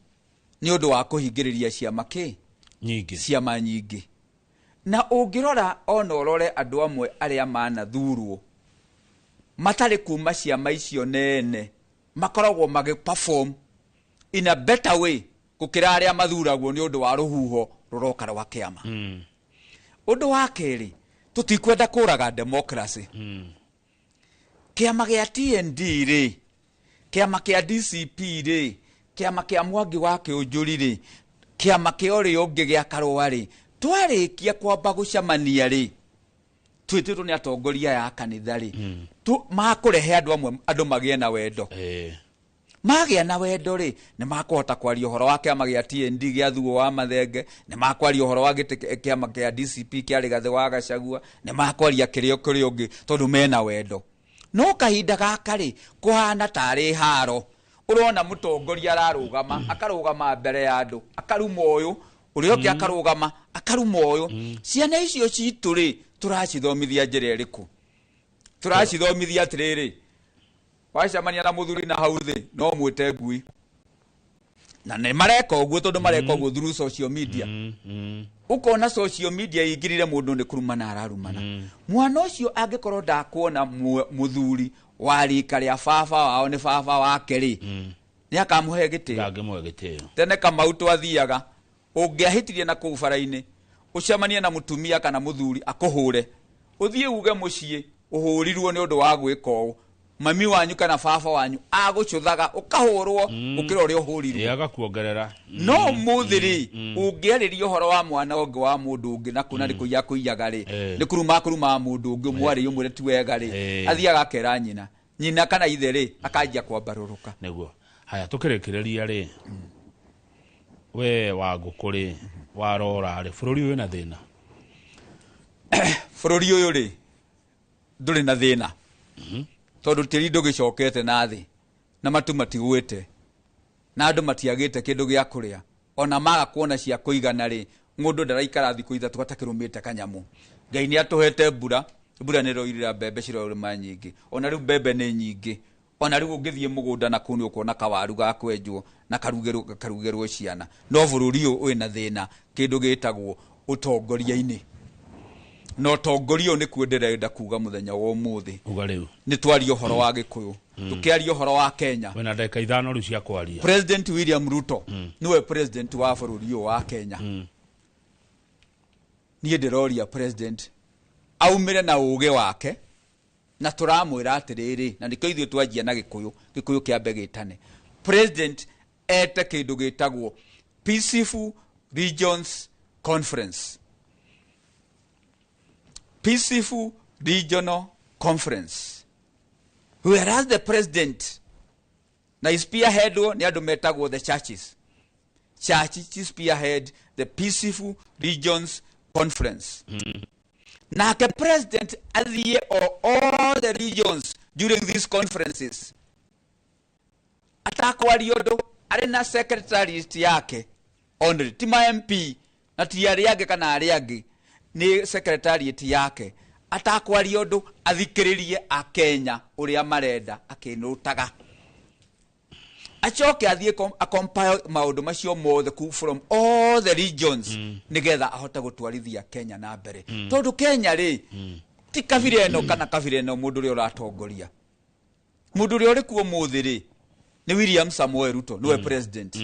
nĩ ũndũ wa kũhingĩrĩria ciama ciama nyingĩ na ũngĩrora ona ũrore andũ amwe arĩa manathurwo matarĩ kuma ciama icio nene makoragwo magĩ-perform in a better way gũkĩra arĩa mathuragwo nĩ ũndũ wa rũhuho rũroka rwa kĩama ũndũ wa kerĩ tũtikwenda kũraga democracy kĩama gĩa TND rĩ kĩama kĩa DCP rĩ kĩama kĩa Mwangi wa Kĩnjũria rĩ kĩama kĩa ũrĩa ũngĩ gĩa Karũa rĩ twarĩkia kwamba gũcemania rĩ twĩtĩtwo nĩ atongoria ya kanitha rĩ makũrehe andũ amwe andũ magĩe na wendo magĩa na wendo rĩ nĩ makũhota kwaria ũhoro wa kĩama gĩa TND gĩa Thuo wa Mathenge nĩ makwaria ũhoro wa kĩama kĩa DCP kĩa Rigathĩ wa Gachagua nĩ makwaria kĩrĩa ũngĩ tondũ mena wendo no kahinda gaka rĩ kũhana tarĩ haro ũrona mũtongoria ararũgama akarũgama mbere ya andũ akaruma ũyũ ũrĩa ũngĩ akaruma ũyũ ciana icio citũ rĩ tũracithomithia njĩra ĩrĩkũ tũracithomithia atĩrĩrĩ wacemania na mũthuri na hau thĩ no mwĩte ngui na nĩ mareka ũguo tondũ mareka ũguo through social media ukona social media ingirire mũndũ nĩ kurumana ararumana mwana ũcio angĩkorwo ndakuona mũthuri wa rika rĩa baba wao nĩ baba wake rĩ nĩ akamũhe gĩtĩo tene Kamau twathiaga ũngĩahĩtirie na kũu bara-inĩ ũcemanie na mũtumia kana mũthuri akũhũre ũthiĩ uge mũciĩ ũhũrirwo nĩ ũndũ wa gwĩka ũũ mami wanyu kana baba wanyu agũcũthaga ũkahũrwo ũkĩra ũrĩa ũhũrirwo agakuongerera no mũthiri ũngĩarĩria ũhoro wa mwana ũngĩ wa mũndũ ũngĩ na kuna rĩkũiya kũiyaga rĩ nĩ kuruma mũndũ ũngĩ mwarĩ ũmwe ti wega rĩ athiaga akera nyina kana ithe rĩ akanjia kwambarũrũka nĩguo haya tũkĩrĩkĩrĩria rĩ we Wangũkũ rĩ warora rĩ bũrũri ũyũ na thĩna bũrũri ũyũ rĩ ndũrĩ na thĩna tondũ tĩri ndũgĩcokete na thĩ na matu matigwĩte na andũ matiagĩte kĩndũ gĩa kũrĩa ona maga kuona cia kũigana rĩ mũndũ ndaraikara thikũ ithatũ atakĩrũmĩte kanyamũ Ngai nĩ atũhete mbura nĩ roirira mbembe cirorũma nyingĩ ona rĩu mbembe nĩ nyingĩ ona rĩu ũngĩthiĩ mũgũnda na kũu nĩ ũkuona kawaru ga kwenjwo na karugĩrwo ciana no bũrũri ũyũ wĩna thĩna kĩndũ gĩtagwo ũtongoria-inĩ no tongoria nĩ kwendera kuga mũthenya wa ũmũthĩ nĩ twaria ũhoro wa Gĩkũyũ tukiaria ũhoro wa Kenya wena ndagĩka ithano rĩu cia kwaria President William Ruto niwe president wa bũrũri ũyũ wa Kenya niĩ ndĩroria president aumire na ũgĩ wake na tũramwĩra atĩrĩrĩ na nĩkĩo ithuĩ twanjia na Gĩkũyũ kĩambe gĩtane president ete kĩndũ gĩtagwo Peaceful Regions Conference Peaceful Regional Conference whereas the president na spearheadwo nĩ andũ metagwo the churches spearhead the Peaceful Regions Conference nake president athiĩ all the regions during these conferences atakwaria undu ari na secretariat yake only tima MP na ti ari ange kana ari ange ni secretariat yake atakwaria undu athikiririe a Kenya uria marenda akinutaga achoke athie compile maundu macio mothe from all the regions nigetha ahota gutwarithia Kenya na mbere tondu Kenya ri ti kabira eno kana kabira eno mundu uri uratongoria mundu uri uri kuo muthi ri ni William Samuel Ruto niwe president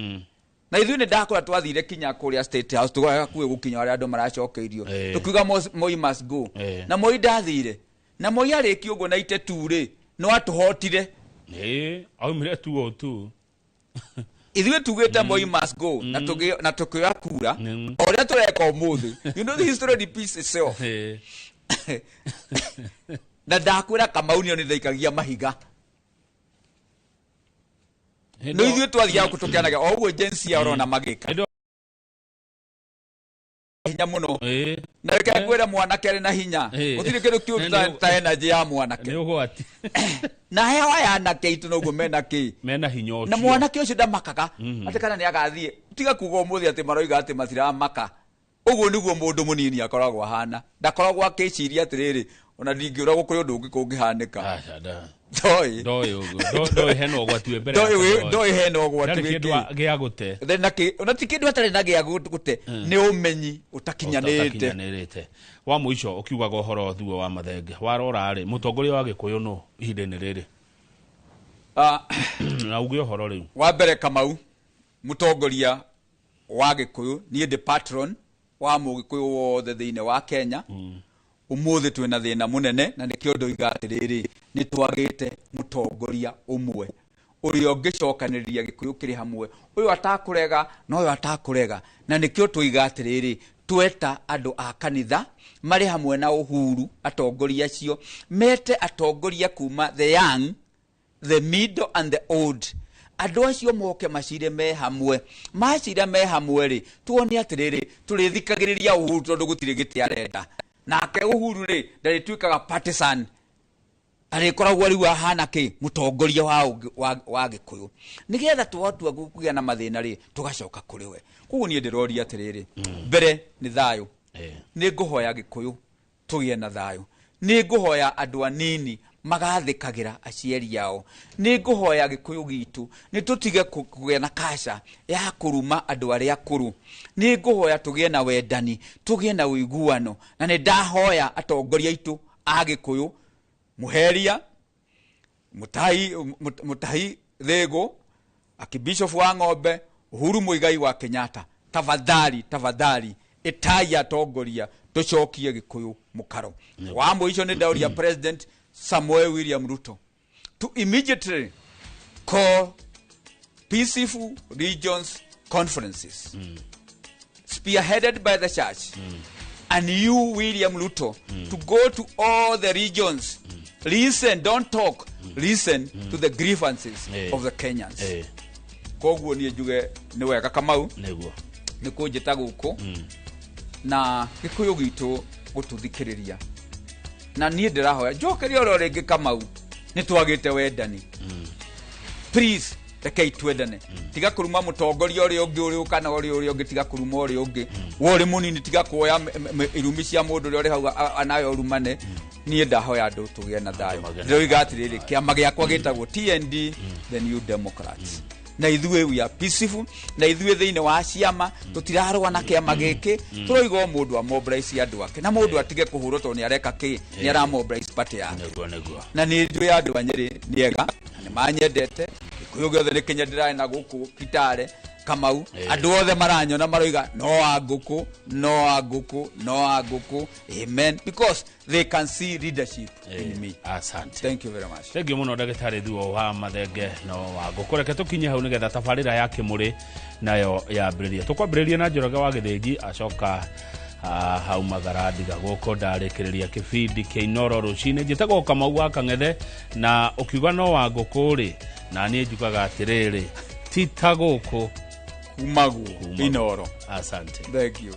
na ithuĩ nĩ ndakora twathire kinya kũrĩa State House tũgoya kuwe gukinya arĩa andũ maracokeirio tukiuga Moi must go na Moi ndathire na Moi arĩki ũguo na itetu ri no atũhotire aumire tu tu ithuĩ tugĩte Moi must go na tukioya kura ũrĩa tũreka ũmũthĩ you know the history repeats itself na ndakwĩra Kamau nĩ ndaikagia mahiga no ithuĩ twathiaga gũtũkĩanaga o ũguo agency ya ũrona magĩka hinya muno na reke ngwĩre mwanake arĩ na hinya gũtirĩ kĩndũ kĩũru ta energy ya mwanake nĩ ũgwati na hewa ya anake itu noguo mena hinya ũcio na mwanake ũcio ndamakaga atĩ kana nĩ agathiĩ tiga kuga ũmũthĩ atĩ maroiga atĩ matiramaka ũguo nĩguo mũndũ mũnini akoragwo ahana ndakoragwo akĩciria atĩrĩrĩ ona ndingĩũra gũkũrĩ ũndũ ũngĩ kũngĩhanĩka ndoi hena ũgwati mbere ndoi hena ũgwati gĩa gũte ona ti kĩndũ atarĩ na gĩa gũte nĩ ũmenyi ũtakinyanĩrĩte wa mũico ũkiugaga ũhoro Thuo wa Mathenge warora rĩ mũtongoria wa Gĩkũyũ no ihinda-inĩ rĩrĩ na uge ũhoro rĩu wa mbere Kamau mũtongoria wa Gĩkũyũ niĩ ndĩ patron wa Mũgĩkũyũ wothe thĩinĩ wa Kenya umuthi twina thina munene na nikio ndoiga atiriri ni twagite mutongoria umwe uria ungicokaniriria Gikuyu kiri hamwe uyu atakurega no uyu atakurega na nikio tuiga atiriri tweta andu a kanitha mari hamwe na uhuru atongoria acio mete atongoria kuma the young the middle and the old andu acio moke macire me hamwe macira me hamwe ri tuone atiriri turithikagiriria uhuru tondu gutire giti arenda nake uhuru ri ndari twikaga partisan ari koragwo riu ahana ki mutongoria wa Gikuyu nigetha twatua kugia na mathina ri tugacoka kuri we kugu nie ndiroria atiriri mbere ni thayo ni nguhoya Gikuyu tugie na thayo ni nguhoya andu anini magathikagira aciari yao ni nguhoya Gikuyu gitu ni tutige kugia na kasha ya kuruma andu aria akuru ni nguhoya tugie na wendani tugie na uiguano na ni ndahoya atongoria itu a Gikuyu Muheria Mutahi Thego akibishop wa Ng'ombe Uhuru Muigai wa Kenyatta tafadhali etaya atongoria tucokie Gikuyu mukaro wa muico ni ndauria president Samuel William Ruto to immediately call peaceful regions conferences spearheaded by the church and you William Ruto to go to all the regions listen, don't talk listen to the grievances of the Kenyans koguo nie njuge ni wega Kamau niguo ni kunjita guku na Gikuyu gitu gututhikiriria na nie ndirahoya njokeria oro ringi Kamau ni twagite wendani please rekei twendane tiga kuruma mutongoria uri ungi kana uri ungi tiga kuruma uri ungi wori munini tiga kuoya irumi cia mundu uri hau anayo rumane nie ndahoya andu tugie na thayo ndoiga atiriri kiama giakwa gitagwo TND the New Democrats na ithuĩ we are peaceful na ithuĩ thĩinĩ wa Ciama tutirarũa na kĩama gĩkĩ turoiga mũndũ a mobilize andũ ake na mũndũ atige kũhũrwo to nĩ areka kĩ nĩ ara mobilize party yake na nĩ njũĩ andũ a Nyeri nĩega nĩ manyendete Gikuyu gĩothe nĩ kĩnyendera na gũkũ Kitale Kamau andũ othe maranyona maroiga no Wangũkũ amen because they can see leadership in me. Asante. Thank you very much. Thank you muno ndagĩtarĩ Thuo wa Mathenge no Wangũkũ reke tũkinye hau nĩgetha tabarĩra ya Kĩmũrĩ nayo yambĩrĩria tũkwambĩrĩria na Njoroge wa Gĩthĩnji acoka hau Magaradiga gũkũ ndarĩkĩrĩria kĩbindi kĩa Inoro rũcinĩ njĩtagwo Kamau wa Kang'ethe na ũkiuga no Wangũkũ rĩ na niĩ njugaga atĩrĩrĩ tita gũkũ Kumagu Inoro. Asante. Thank you.